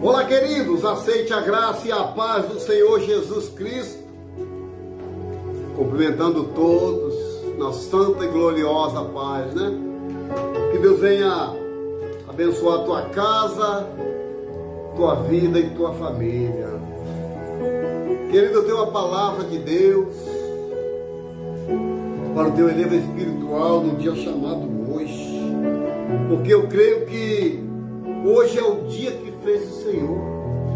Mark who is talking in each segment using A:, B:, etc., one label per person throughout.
A: Olá, queridos, aceite a graça e a paz do Senhor Jesus Cristo, cumprimentando todos na santa e gloriosa paz, né? Que Deus venha abençoar a tua casa, tua vida e tua família. Querido, eu tenho uma palavra de Deus para o teu elevo espiritual no dia chamado hoje, porque eu creio que hoje é o dia que fez o Senhor.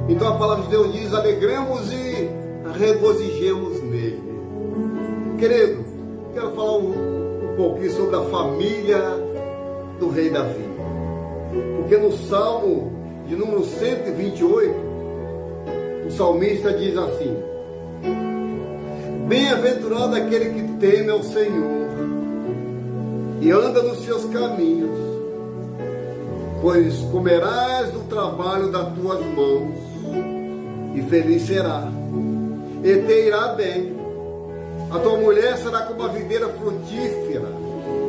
A: Então a palavra de Deus diz: alegremos e regozijemos nele. Querido, quero falar um pouquinho sobre a família do rei Davi, porque no Salmo de número 128, o salmista diz assim: bem-aventurado aquele que teme ao Senhor e anda nos seus caminhos, pois comerás do trabalho das tuas mãos, e feliz será, e te irá bem. A tua mulher será como a videira frutífera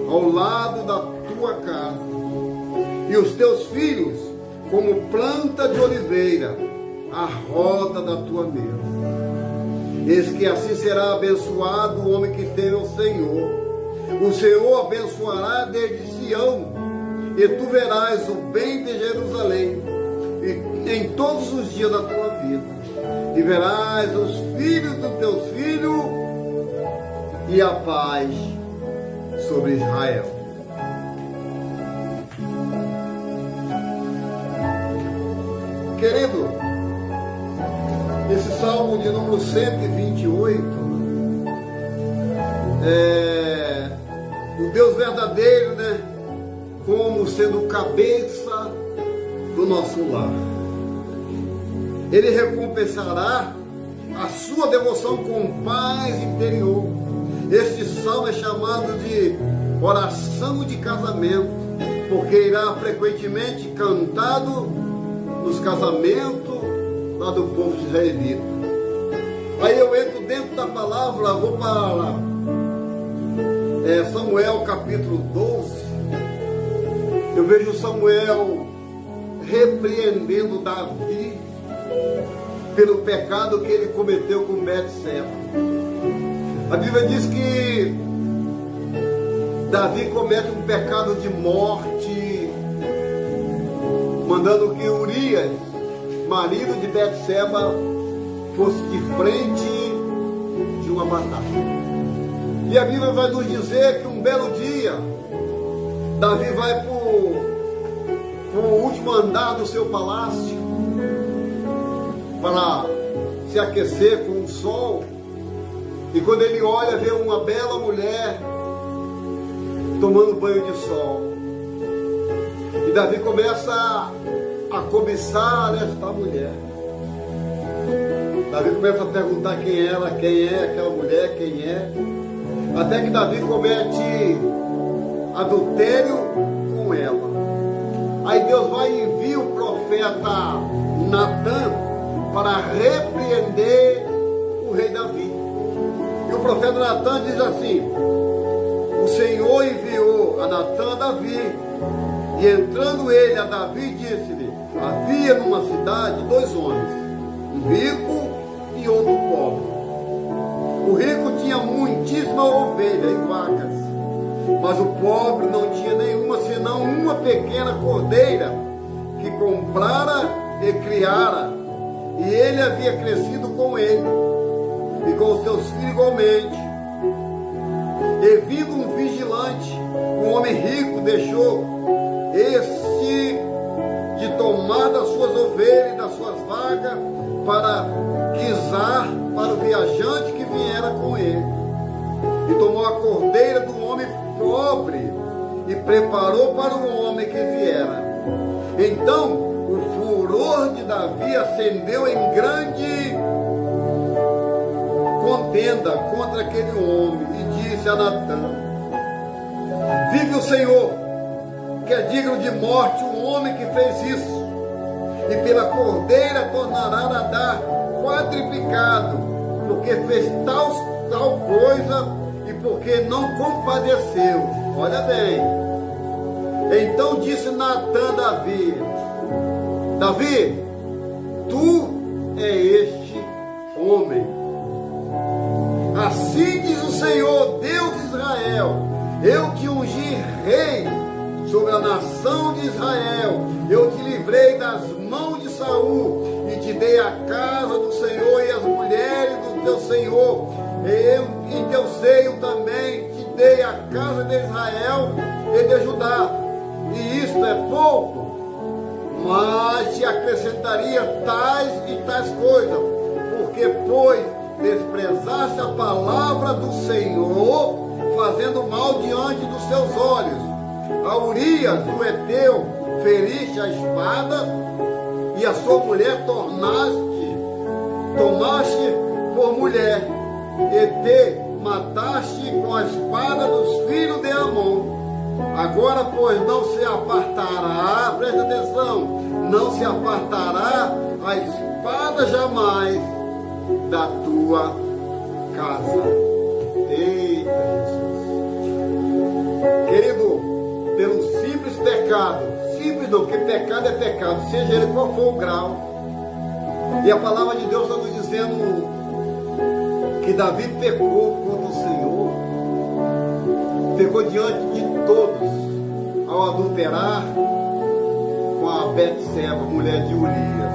A: ao lado da tua casa, e os teus filhos como planta de oliveira à roda da tua mesa. Eis que assim será abençoado o homem que teme ao Senhor. O Senhor abençoará desde Sião, e tu verás o bem de Jerusalém em todos os dias da tua vida, e verás os filhos dos teus filhos, e a paz sobre Israel. Querido, esse salmo de número 128 o Deus verdadeiro, né? Como sendo cabeça do nosso lar. Ele recompensará a sua devoção com paz interior. Este salmo é chamado de oração de casamento, porque irá frequentemente cantado nos casamentos lá do povo israelita. Aí eu entro dentro da palavra, vou para Samuel capítulo 12. Eu vejo Samuel repreendendo Davi pelo pecado que ele cometeu com Betseba. A Bíblia diz que Davi comete um pecado de morte, mandando que Urias, marido de Betseba, fosse de frente de uma batalha. E a Bíblia vai nos dizer que um belo dia Davi vai para o último andar do seu palácio para se aquecer com o sol. E quando ele olha, vê uma bela mulher tomando banho de sol. E Davi começa a cobiçar esta mulher. Davi começa a perguntar quem é ela, quem é aquela mulher, quem é. Até que Davi comete adultério com ela. Aí Deus vai e envia o profeta Natã para repreender o rei Davi. E o profeta Natã diz assim: o Senhor enviou a Natã a Davi, e entrando ele a Davi, disse-lhe: havia numa cidade dois homens, um rico e outro pobre. O rico tinha muitíssima ovelha e vacas, mas o pobre não tinha nenhuma, senão uma pequena cordeira que comprara e criara, e ele havia crescido com ele e com os seus filhos igualmente. E vindo um vigilante, um homem rico, deixou este de tomar das suas ovelhas e das suas vacas para guisar para o viajante que viera com ele. E tomou a cordeira do homem pobre e preparou para o homem que viera. Então o furor de Davi acendeu em grande contenda contra aquele homem, e disse a Natã: vive o Senhor, que é digno de morte o homem que fez isso, e pela cordeira tornará a dar quadriplicado, porque fez tal coisa e porque não compadeceu. Olha bem. Então disse Natã a Davi: Davi, tu é este homem. Assim diz o Senhor, Deus de Israel: eu te ungi rei sobre a nação de Israel, eu te livrei das mãos de Saul, e te dei a casa do Senhor e as mulheres do teu Senhor. Eu em teu seio também te dei a casa de Israel e de Judá. E isto é pouco, mas te acrescentaria tais e tais coisas, porque, pois, desprezaste a palavra do Senhor, fazendo mal diante dos seus olhos. A Urias, o Heteu, feriste a espada, e a sua mulher tomaste por mulher, e te mataste com a espada dos filhos de Amon. Agora, pois, não se apartará, presta atenção, não se apartará a espada jamais da tua casa. Eita Jesus. Querido, pelo simples pecado, simples não, porque pecado é pecado, seja ele qual for o grau, e a palavra de Deus está nos dizendo que Davi pecou contra o Senhor, pecou diante de todos, ao adulterar com a Betseba, mulher de Urias.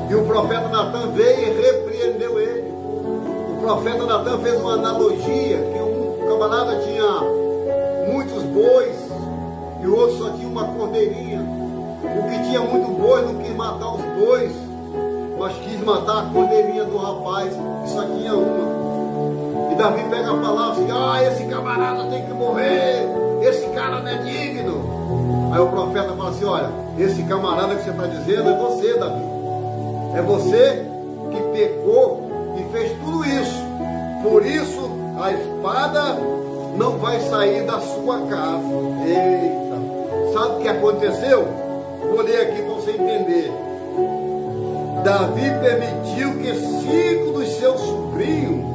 A: E o profeta Natan veio e repreendeu ele. O profeta Natan fez uma analogia, que um camarada tinha muitos bois e o outro só tinha uma cordeirinha. O que tinha muito boi não quis matar os bois, mas quis matar a cordeirinha do rapaz, que só tinha uma. E Davi pega a palavra assim: esse camarada tem que morrer, esse cara não é digno. Aí o profeta fala assim: olha, esse camarada que você está dizendo é você, Davi. É você que pecou e fez tudo isso. Por isso a espada não vai sair da sua casa. Eita! Sabe o que aconteceu? Vou ler aqui para você entender. Davi permitiu que 5 dos seus sobrinhos,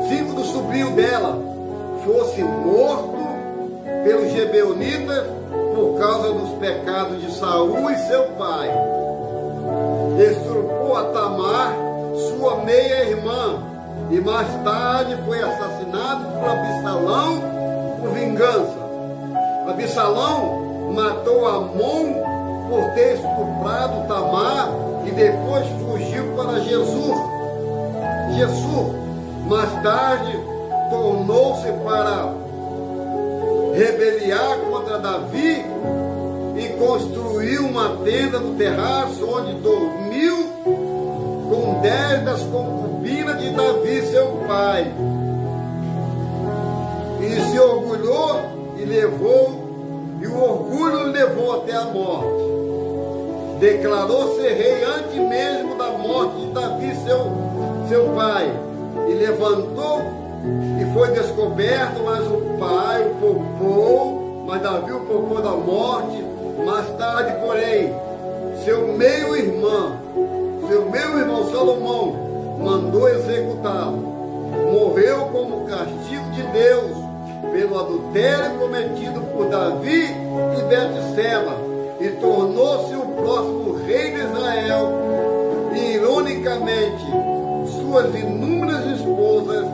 A: 5 dos sobrinhos dela, fossem mortos pelos gibeonitas por causa dos pecados de Saul e seu pai. Extirpou a Tamar, sua meia-irmã, e mais tarde foi assassinado por Absalão por vingança. Absalão matou Amon por ter estuprado Tamar e depois fugiu para Gesur. Mais tarde tornou-se para rebeliar contra Davi e construiu uma tenda no terraço onde dormiu com 10 das concubinas de Davi, seu pai. E se orgulhou e o orgulho levou até a morte. Declarou ser rei antes mesmo da morte de Davi, seu pai. E levantou e foi descoberto, mas o pai o poupou, mas Davi o poupou da morte. Mais tarde, porém, seu meio-irmão Salomão mandou executá-lo. Morreu como castigo de Deus pelo adultério cometido por Davi e Betseba, e tornou-se o próximo rei de Israel. E, ironicamente, suas inúmeras esposas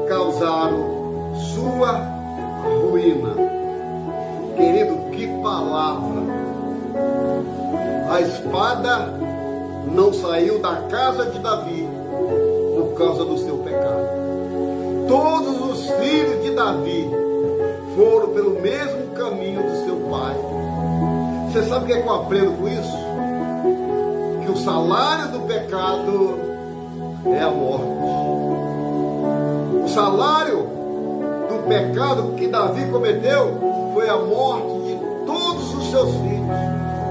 A: causaram sua ruína. Querido, que palavra! A espada não saiu da casa de Davi por causa do seu pecado. Todos os filhos de Davi foram pelo mesmo caminho do seu pai. Você sabe o que é que eu aprendo com isso? Que o salário do pecado é a morte. O salário do pecado que Davi cometeu foi a morte de todos os seus filhos.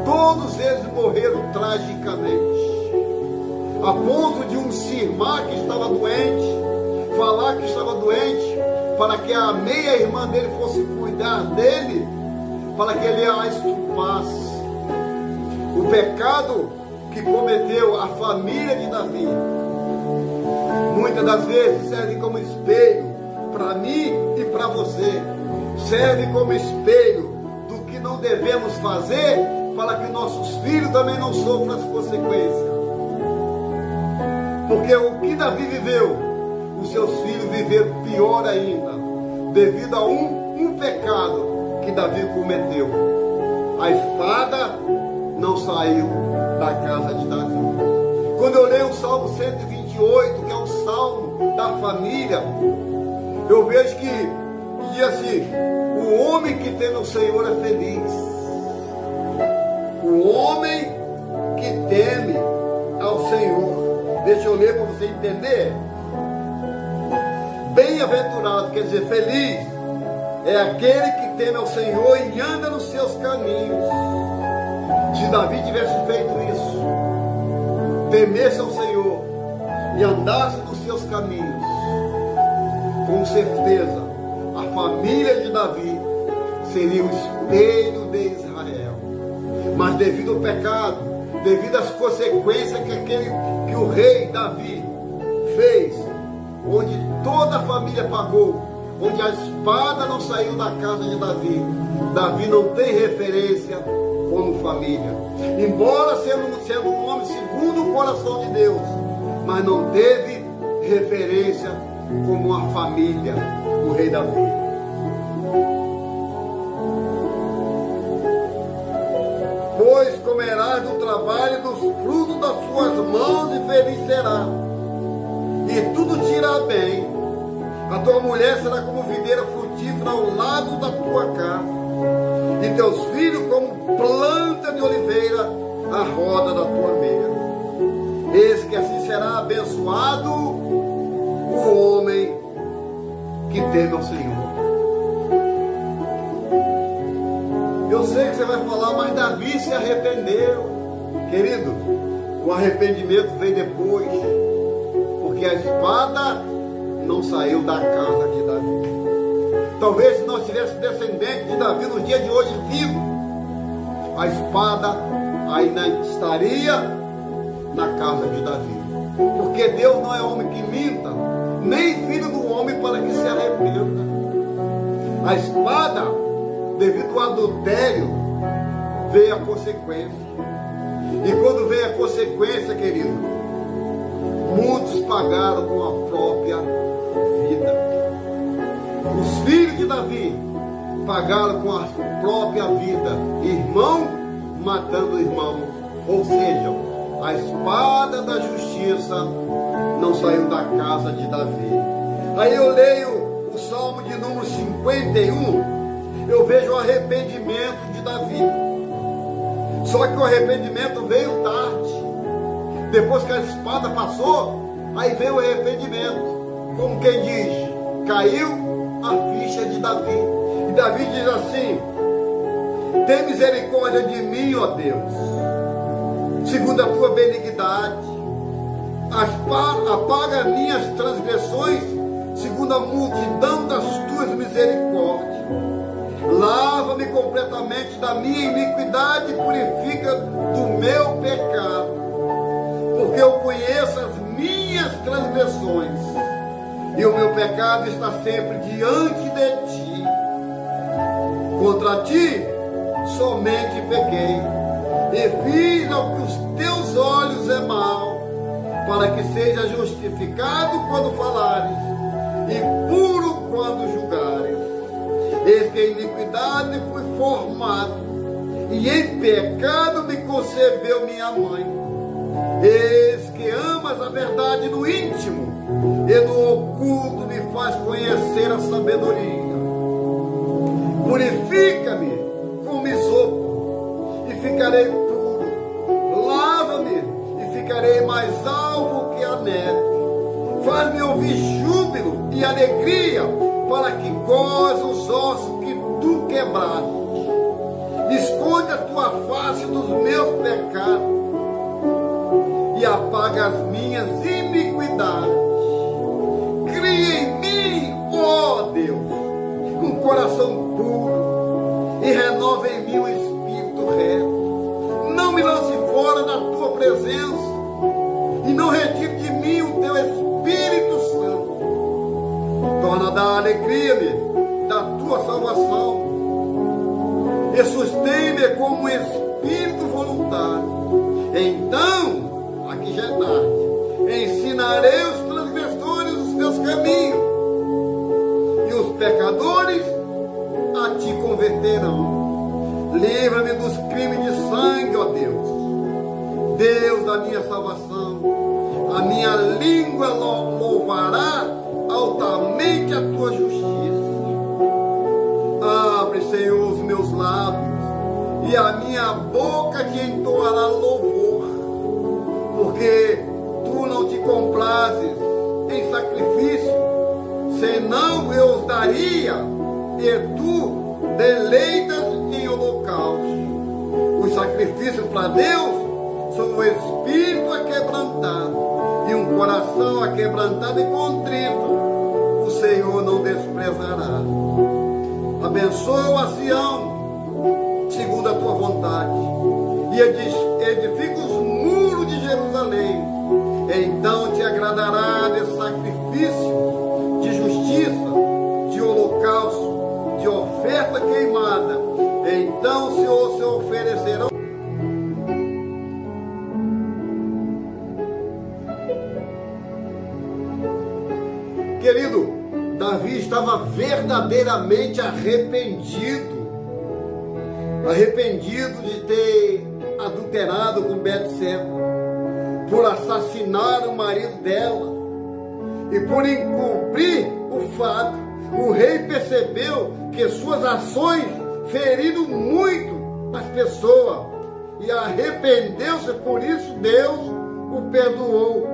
A: Todos eles morreram tragicamente, a ponto de um cismar que estava doente, falar que estava doente, para que a meia-irmã dele fosse cuidar dele, para que ele a estupasse. O pecado que cometeu a família de Davi, muitas das vezes serve como espelho para mim e para você, serve como espelho do que não devemos fazer para que nossos filhos também não sofram as consequências. Porque o que Davi viveu, os seus filhos viveram pior ainda, devido a um pecado que Davi cometeu. A espada não saiu da casa de Davi. Quando eu leio o Salmo 128, que é um salmo da família, eu vejo que diz assim: o homem que teme o Senhor é feliz. O homem que teme ao Senhor. Deixa eu ler para você entender. Bem-aventurado, quer dizer, feliz, é aquele que teme ao Senhor e anda nos seus caminhos. Se Davi tivesse feito isso, temesse ao Senhor e andasse nos seus caminhos, com certeza a família de Davi seria o espelho de Israel. Mas devido ao pecado, devido às consequências que o rei Davi fez, onde toda a família pagou, onde a espada não saiu da casa de Davi, Davi não tem referência como família. Embora sendo um homem segundo o coração de Deus, mas não teve referência como a família do rei Davi. Pois comerás do trabalho dos frutos das suas mãos e feliz será, e tudo te irá bem. A tua mulher será como videira frutífera ao lado da tua casa, e teus filhos como planta de oliveira à roda da tua mesa. Eis que assim será abençoado o homem que teme ao Senhor. Eu sei que você vai falar, mas Davi se arrependeu. Querido, o arrependimento vem depois, porque a espada não saiu da casa de Davi. Talvez se nós tivéssemos descendentes de Davi nos dias de hoje vivo, a espada ainda estaria na casa de Davi. Porque Deus não é homem que minta, nem filho do homem para que se arrependa. A espada, devido ao adultério, veio a consequência. E quando veio a consequência, querido, muitos pagaram com a própria vida. Os filhos de Davi pagaram com a própria vida, irmão matando irmão. Ou seja, a espada da justiça não saiu da casa de Davi. Aí eu leio o Salmo de número 51, eu vejo o arrependimento de Davi. Só que o arrependimento veio tarde. Depois que a espada passou, aí veio o arrependimento. Como quem diz, caiu a ficha de Davi. E Davi diz assim: tem misericórdia de mim, ó Deus, segundo a tua benignidade. Apaga minhas transgressões, segundo a multidão das tuas misericórdias. Lava-me completamente da minha iniquidade e purifica do meu pecado, porque eu conheço as minhas transgressões e o meu pecado está sempre diante de ti. Contra ti somente pequei e fiz ao que os teus olhos é mal, para que seja justificado quando falares e puro quando julgares. Eis que em iniquidade fui formado, e em pecado me concebeu minha mãe. Eis que amas a verdade no íntimo, e no oculto me faz conhecer a sabedoria. Purifica-me com isopo, e ficarei puro. Lava-me, e ficarei mais alvo que a neve. Faz-me ouvir júbilo e alegria, para que goze os ossos que tu quebraste. Esconde a tua face dos meus pecados e apaga as minhas iniquidades. Cria em mim, ó Deus, um coração puro e renova em mim um espírito reto. Não me lance fora da tua presença e não retire de mim o teu Espírito Santo. Torna a dar alegria-me da tua salvação e sustém-me como um espírito Então, aqui já é tarde, ensinarei os transgressores os teus caminhos, e os pecadores a ti converterão. Livra-me dos crimes de sangue, ó Deus, Deus da minha salvação. A minha língua louvará altamente a tua justiça. Abre, Senhor, os meus lábios, e a minha boca te entoará louvor, porque tu não te comprases em sacrifício, senão eu os daria, e tu deleitas em holocausto. Os sacrifícios para Deus são o espírito aquebrantado e um coração aquebrantado e contrito, o Senhor não desprezará. Abençoa Sião, segundo a tua vontade, e edifica os muros de Jerusalém. Então te agradará desse sacrifício de justiça, de holocausto, de oferta queimada. Então o Senhor se oferecerá. Querido, Davi estava verdadeiramente arrependido de ter adulterado com Betseba, por assassinar o marido dela e por encobrir o fato. O rei percebeu que suas ações feriram muito as pessoas e arrependeu-se, por isso Deus o perdoou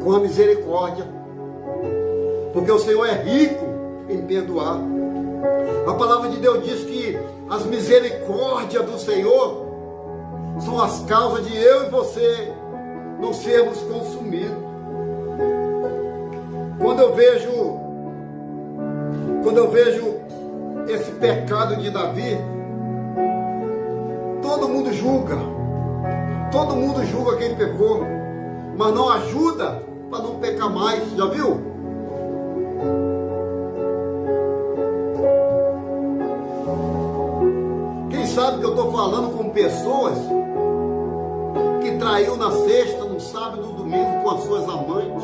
A: com a misericórdia, porque o Senhor é rico em perdoar. A palavra de Deus diz que as misericórdias do Senhor são as causas de eu e você não sermos consumidos. Quando eu vejo esse pecado de Davi, todo mundo julga quem pecou, mas não ajuda para não pecar mais. Já viu? Quem sabe que eu estou falando com pessoas que traiu na sexta, no sábado, no domingo com as suas amantes,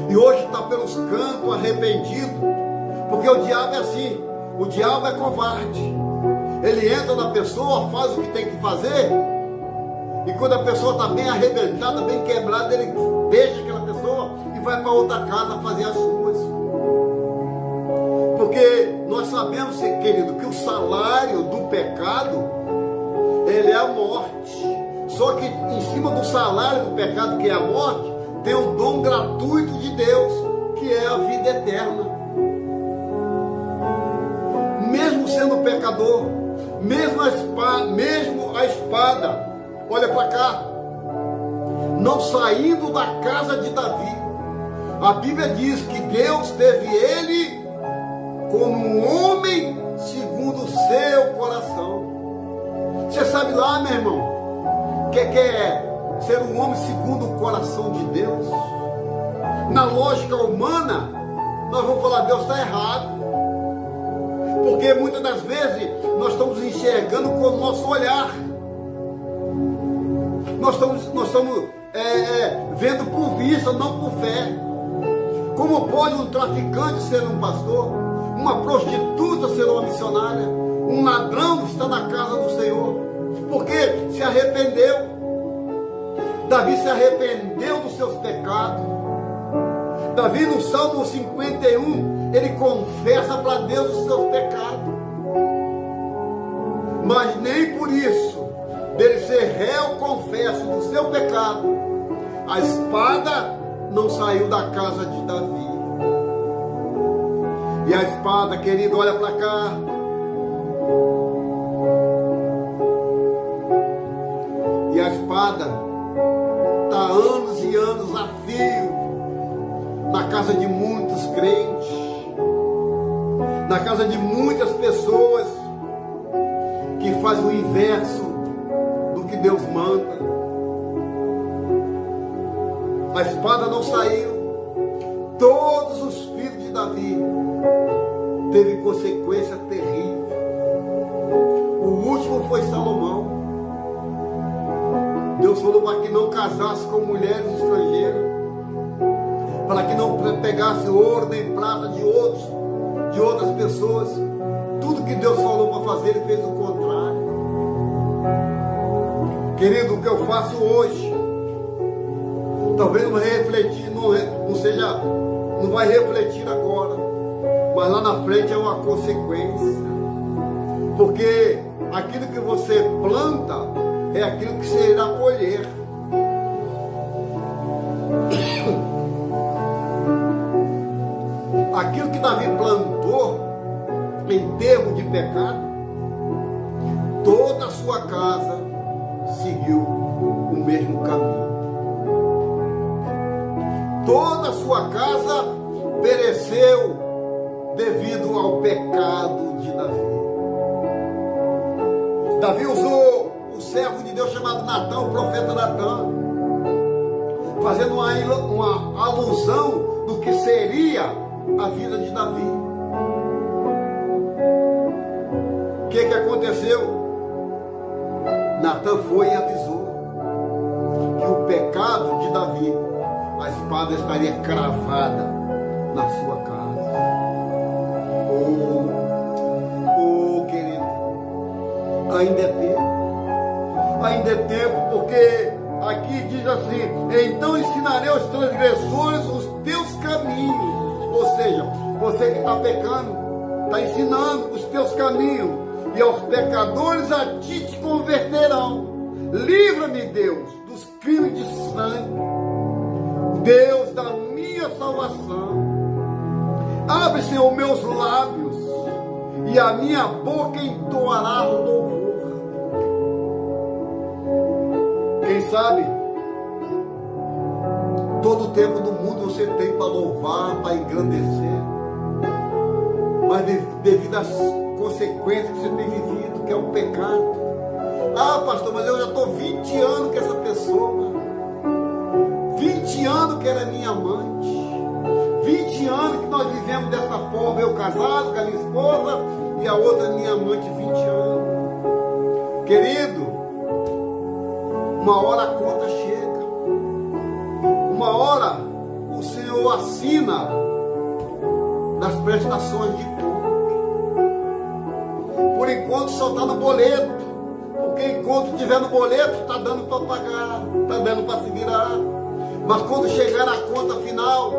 A: e hoje está pelos cantos arrependido, porque o diabo é assim, o diabo é covarde. Ele entra na pessoa, faz o que tem que fazer, e quando a pessoa está bem arrebentada, bem quebrada, ele deixa aquela pessoa e vai para outra casa fazer as suas. Porque nós sabemos, querido, que o salário do pecado, ele é a morte. Só que em cima do salário do pecado, que é a morte, tem um dom gratuito de Deus, que é a vida eterna. Mesmo sendo pecador, mesmo a espada, olha para cá, não saindo da casa de Davi, a Bíblia diz que Deus teve ele como um homem segundo o seu coração. Você sabe lá, meu irmão, que é ser um homem segundo o coração de Deus? Na lógica humana, nós vamos falar, Deus está errado, porque muitas das vezes nós estamos enxergando com o nosso olhar. Nós estamos vendo por vista, não por fé. Como pode um traficante ser um pastor? Uma prostituta ser uma missionária? Um ladrão estar na casa do Senhor? Porque se arrependeu. Davi se arrependeu dos seus pecados. Davi, no Salmo 51, ele confessa para Deus os seus pecados. Mas nem por isso dele ser réu, confesso do seu pecado, a espada não saiu da casa de Davi. E a espada, querido, olha para cá, e a espada está anos e anos a fio na casa de muitos crentes, na casa de muitas pessoas que fazem o inverso do que Deus manda. A espada não saiu. Todos os filhos de Davi teve consequência terrível. O último falou para que não casasse com mulheres estrangeiras, para que não pegasse ouro nem prata de outras pessoas. Tudo que Deus falou para fazer, Ele fez o contrário. Querido, o que eu faço hoje, talvez não refletir, não vai refletir agora, mas lá na frente é uma consequência. Porque aquilo que você planta é aquilo que você irá colher. Aquilo que Davi plantou em termos de pecado, toda a sua casa seguiu o mesmo caminho. Toda a sua casa pereceu devido ao pecado de Davi. Davi usou o servo de Deus chamado Natã, o profeta Natã, fazendo uma alusão do que seria a vida de Davi. O que aconteceu? Natã foi e avisou que o pecado de Davi, a espada estaria cravada na sua casa. Querido, ainda é tempo, porque aqui diz assim: então ensinarei aos transgressores os teus caminhos. Ou seja, você que está pecando, está ensinando os teus caminhos, e aos pecadores a ti te converterão. Livra-me, Deus, dos crimes de sangue, Deus da minha salvação. Abre, Senhor, meus lábios, e a minha boca entoará louvor. Quem sabe, todo o tempo do mundo você tem para louvar, para engrandecer, mas devido às consequências que você tem vivido, que é o pecado. Ah, pastor, mas eu já estou 20 anos com essa pessoa, 20 anos que ela é minha amante, 20 anos que nós vivemos dessa forma, eu casado com a minha esposa e a outra minha amante, 20 anos. Querido, uma hora a conta chega, uma hora o Senhor assina nas prestações de conta. Por enquanto só está no boleto, porque enquanto estiver no boleto está dando para pagar, está dando para se virar. Mas quando chegar a conta final,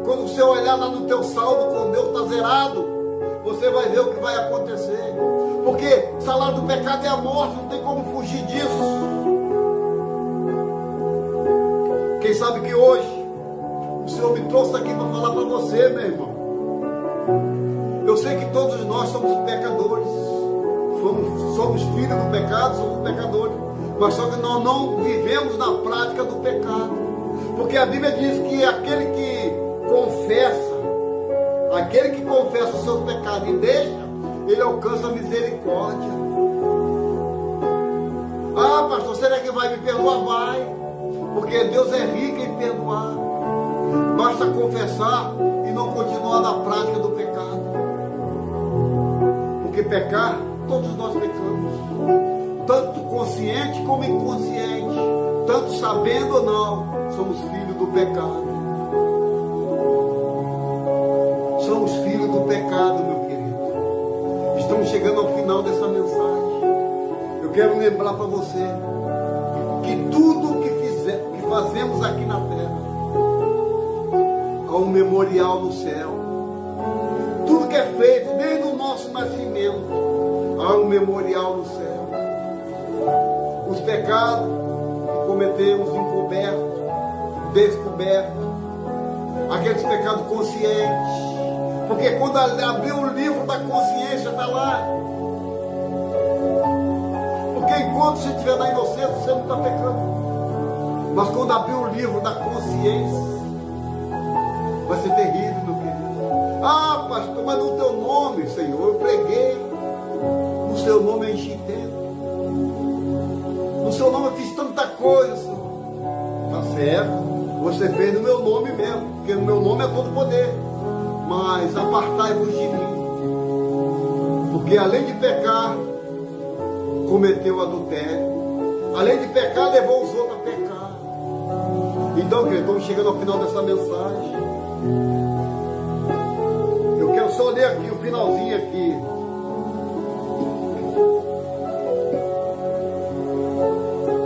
A: quando você olhar lá no teu saldo com Deus está zerado, você vai ver o que vai acontecer. Porque o salário do pecado é a morte, não tem como fugir disso. Quem sabe que hoje o Senhor me trouxe aqui para falar para você, meu irmão. Eu sei que todos nós somos pecadores, somos filhos do pecado, somos pecadores, mas só que nós não vivemos na prática do pecado, porque a Bíblia diz que aquele que confessa os seus pecados e deixa, ele alcança a misericórdia. Ah, pastor, será que vai me perdoar? Vai, porque Deus é rico em perdoar. Basta confessar e não continuar na prática do pecado. Porque pecar, todos nós pecamos, tanto consciente como inconsciente, tanto sabendo ou não, somos filhos do pecado. Somos filhos do pecado, meu querido. Estamos chegando ao final dessa mensagem. Eu quero lembrar para você que tudo que fazemos aqui na terra há um memorial no céu. Tudo que é feito desde o nosso nascimento há um memorial no céu. Os pecados que cometemos encobertos, descobertos, aqueles pecados conscientes, porque quando abrir o livro da consciência está lá. Porque enquanto você estiver na inocência, você não está pecando. Mas quando abrir o livro da consciência, vai ser terrível, meu querido. Ah, pastor, mas no teu nome, Senhor, eu preguei. No seu nome eu enchi tempo. No seu nome eu fiz tanta coisa, Senhor. Tá certo? Você fez no meu nome mesmo, porque no meu nome é todo poder. Mas apartai-vos de mim. Porque além de pecar, cometeu adultério. Além de pecar, levou os outros a Então, querido, estamos chegando ao final dessa mensagem. Eu quero só ler aqui o finalzinho aqui.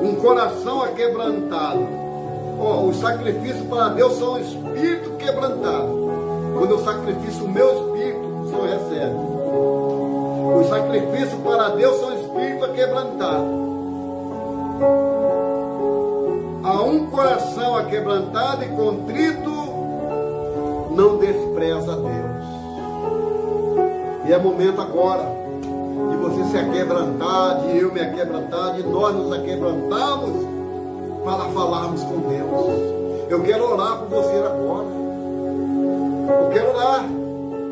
A: Um coração aquebrantado. Os sacrifícios para Deus são espírito quebrantado. Quando eu sacrifício o meu espírito, o Senhor recebe. Os sacrifícios para Deus são espírito quebrantado. A um coração aquebrantado e contrito não despreza a Deus. E é momento agora de você se aquebrantar, de eu me aquebrantar, de nós nos aquebrantarmos para falarmos com Deus. Eu quero orar por você agora. Eu quero orar.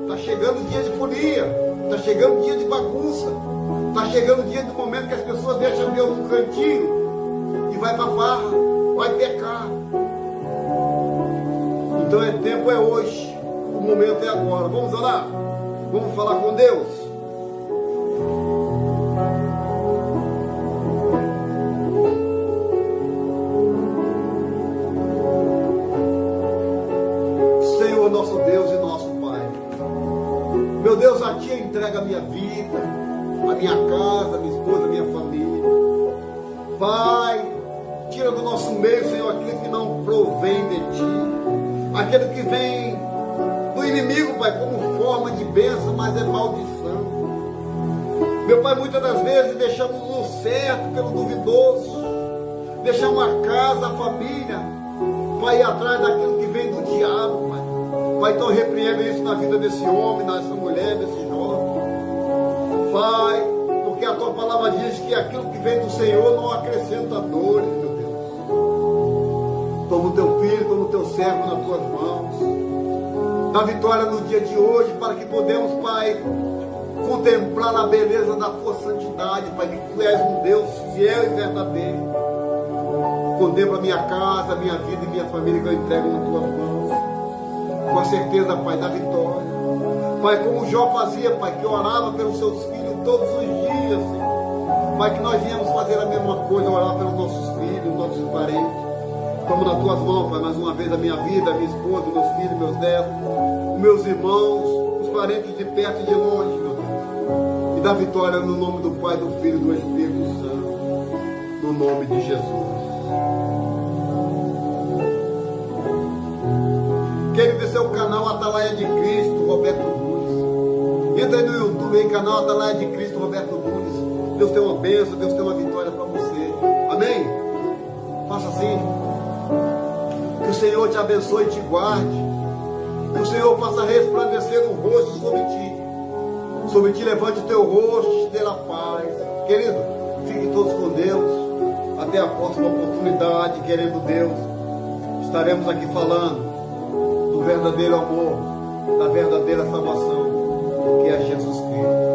A: Está chegando o dia de folia, está chegando o dia de bagunça, está chegando o dia do momento que as pessoas deixam Deus num cantinho e vai para farra, vai pecar. Então é tempo, é hoje, o momento é agora. Vamos orar? Vamos falar com Deus? Senhor, nosso Deus e nosso Pai, meu Deus, a Ti eu entrego a minha vida, a minha casa, a minha esposa, a minha família. Pai, tira do nosso meio, Senhor, aquilo que não provém de Ti, aquilo que vem do inimigo, Pai, como forma de bênção, mas é maldição. Meu Pai, muitas das vezes deixamos o certo pelo duvidoso, deixamos a casa, a família, Pai, ir atrás daquilo que vem do diabo, Pai. Pai, então repreenda isso na vida desse homem, dessa mulher, desse jovem. Pai, porque a Tua palavra diz que aquilo que vem do Senhor não acrescenta dores, meu Deus. Toma o Teu filho, toma o Teu servo nas Tuas mãos. Dá vitória no dia de hoje, para que podemos, Pai, contemplar a beleza da Tua santidade, Pai, que Tu és um Deus fiel e verdadeiro. Contempla a minha casa, a minha vida e minha família que eu entrego nas Tuas mãos. Com a certeza, Pai, da vitória. Pai, como Jó fazia, Pai, que orava pelos seus filhos todos os dias, Senhor. Pai, que nós viemos fazer a mesma coisa, orar pelos nossos filhos, nossos parentes. Toma nas Tuas mãos, Pai, mais uma vez a minha vida, a minha esposa, meus filhos, meus netos, os meus irmãos, os parentes de perto e de longe, meu Deus. E dá vitória no nome do Pai, do Filho e do Espírito Santo. No nome de Jesus. Querido, esse é o canal Atalaia de Cristo, Roberto Nunes. Entra aí no YouTube, aí, canal Atalaia de Cristo, Roberto Nunes. Deus tem uma bênção, Deus tem uma vitória para você. Amém? Faça assim. Que o Senhor te abençoe e te guarde. Que o Senhor faça resplandecer o rosto sobre ti. Sobre ti levante o teu rosto e te dê a paz. Querido, fiquem todos com Deus. Até a próxima oportunidade, querendo Deus. Estaremos aqui falando do verdadeiro amor, da verdadeira salvação, que é Jesus Cristo.